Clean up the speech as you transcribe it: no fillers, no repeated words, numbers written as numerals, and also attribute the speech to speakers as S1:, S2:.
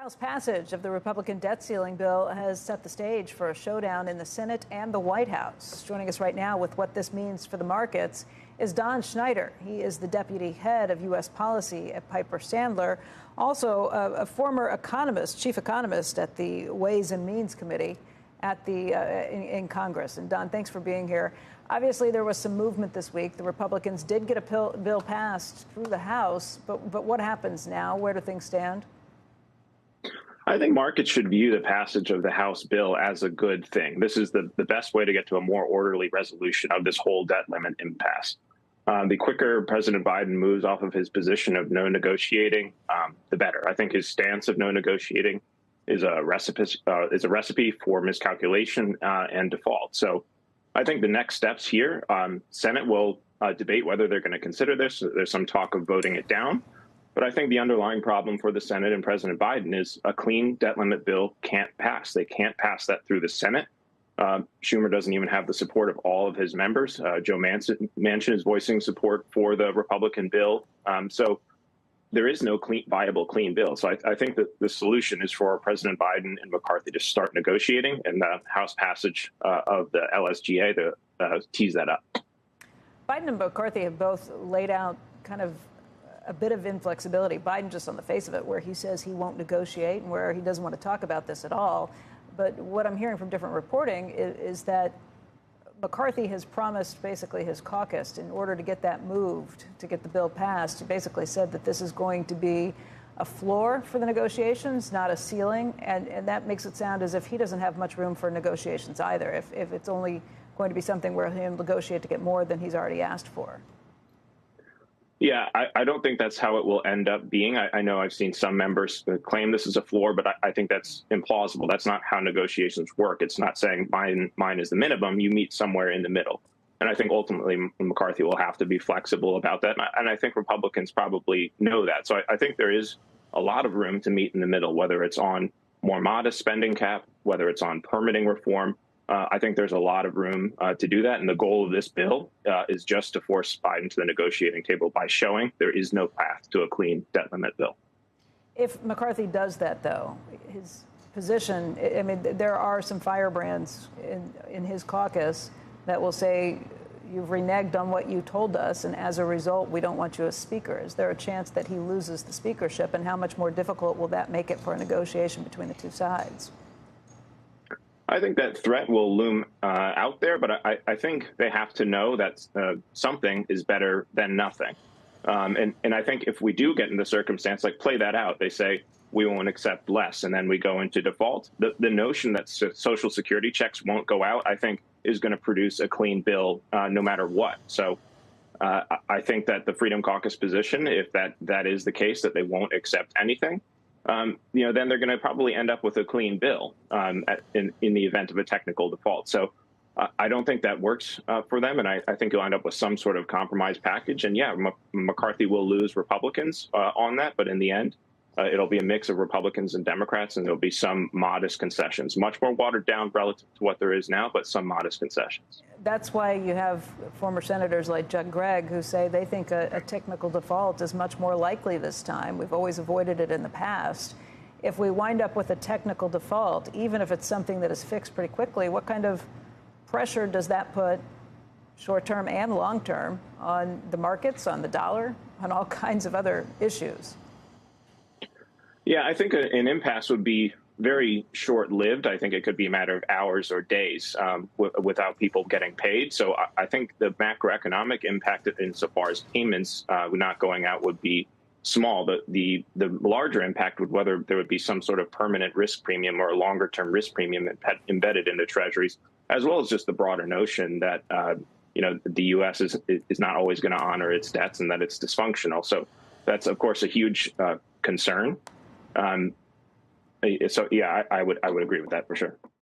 S1: House passage of the Republican debt ceiling bill has set the stage for a showdown in the Senate and the White House. Joining us right now with what this means for the markets is Don Schneider. He is the deputy head of U.S. policy at Piper Sandler, also a former economist, chief economist at the Ways and Means Committee at in Congress. And Don, thanks for being here. Obviously, there was some movement this week. The Republicans did get a bill passed through the House, but what happens now? Where do things stand?
S2: I think markets should view the passage of the House bill as a good thing. This is the best way to get to a more orderly resolution of this whole debt limit impasse. The quicker President Biden moves off of his position of no negotiating, the better. I think his stance of no negotiating is a recipe for miscalculation and default. So I think the next steps here, Senate will debate whether they're going to consider this. There's some talk of voting it down. But I think the underlying problem for the Senate and President Biden is a clean debt limit bill can't pass. They can't pass that through the Senate. Schumer doesn't even have the support of all of his members. Joe Manchin is voicing support for the Republican bill. So there is no viable clean bill. So I think that the solution is for President Biden and McCarthy to start negotiating, and the House passage of the LSGA to tease that up.
S1: Biden and McCarthy have both laid out kind of a bit of inflexibility. Biden just on the face of it, where he says he won't negotiate and where he doesn't want to talk about this at all. But what I'm hearing from different reporting is that McCarthy has promised basically his caucus, in order to get that moved, to get the bill passed, he basically said that this is going to be a floor for the negotiations, not a ceiling. And that makes it sound as if he doesn't have much room for negotiations either, if it's only going to be something where he'll negotiate to get more than he's already asked for.
S2: Yeah, I don't think that's how it will end up being. I know I've seen some members claim this is a floor, but I think that's implausible. That's not how negotiations work. It's not saying mine is the minimum. You meet somewhere in the middle. And I think ultimately McCarthy will have to be flexible about that. And I think Republicans probably know that. So I think there is a lot of room to meet in the middle, whether it's on more modest spending cap, whether it's on permitting reform. I think there's a lot of room to do that. And the goal of this bill is just to force Biden to the negotiating table by showing there is no path to a clean debt limit bill.
S1: If McCarthy does that, though, his position, I mean, there are some firebrands in his caucus that will say, you've reneged on what you told us, and as a result, we don't want you as speaker. Is there a chance that he loses the speakership, and how much more difficult will that make it for a negotiation between the two sides?
S2: I think that threat will loom out there, but I think they have to know that something is better than nothing. And I think if we do get in the circumstance, like play that out, they say we won't accept less, and then we go into default. The notion that Social Security checks won't go out, I think, is going to produce a clean bill no matter what. So I think that the Freedom Caucus position, if that is the case, that they won't accept anything, then they're going to probably end up with a clean bill in the event of a technical default. So I don't think that works for them. And I think you'll end up with some sort of compromise package. And yeah, McCarthy will lose Republicans on that. But in the end, it'll be a mix of Republicans and Democrats, and there'll be some modest concessions, much more watered down relative to what there is now, but some modest concessions.
S1: That's why you have former senators like Judd Gregg who say they think a technical default is much more likely this time. We've always avoided it in the past. If we wind up with a technical default, even if it's something that is fixed pretty quickly, what kind of pressure does that put, short term and long term, on the markets, on the dollar, on all kinds of other issues?
S2: Yeah, I think an impasse would be very short-lived. I think it could be a matter of hours or days without people getting paid. So I think the macroeconomic impact insofar as payments not going out would be small. The larger impact would whether there would be some sort of permanent risk premium or a longer-term risk premium embedded into treasuries, as well as just the broader notion that the U.S. is not always going to honor its debts and that it's dysfunctional. So that's, of course, a huge concern. So, yeah, I would agree with that for sure.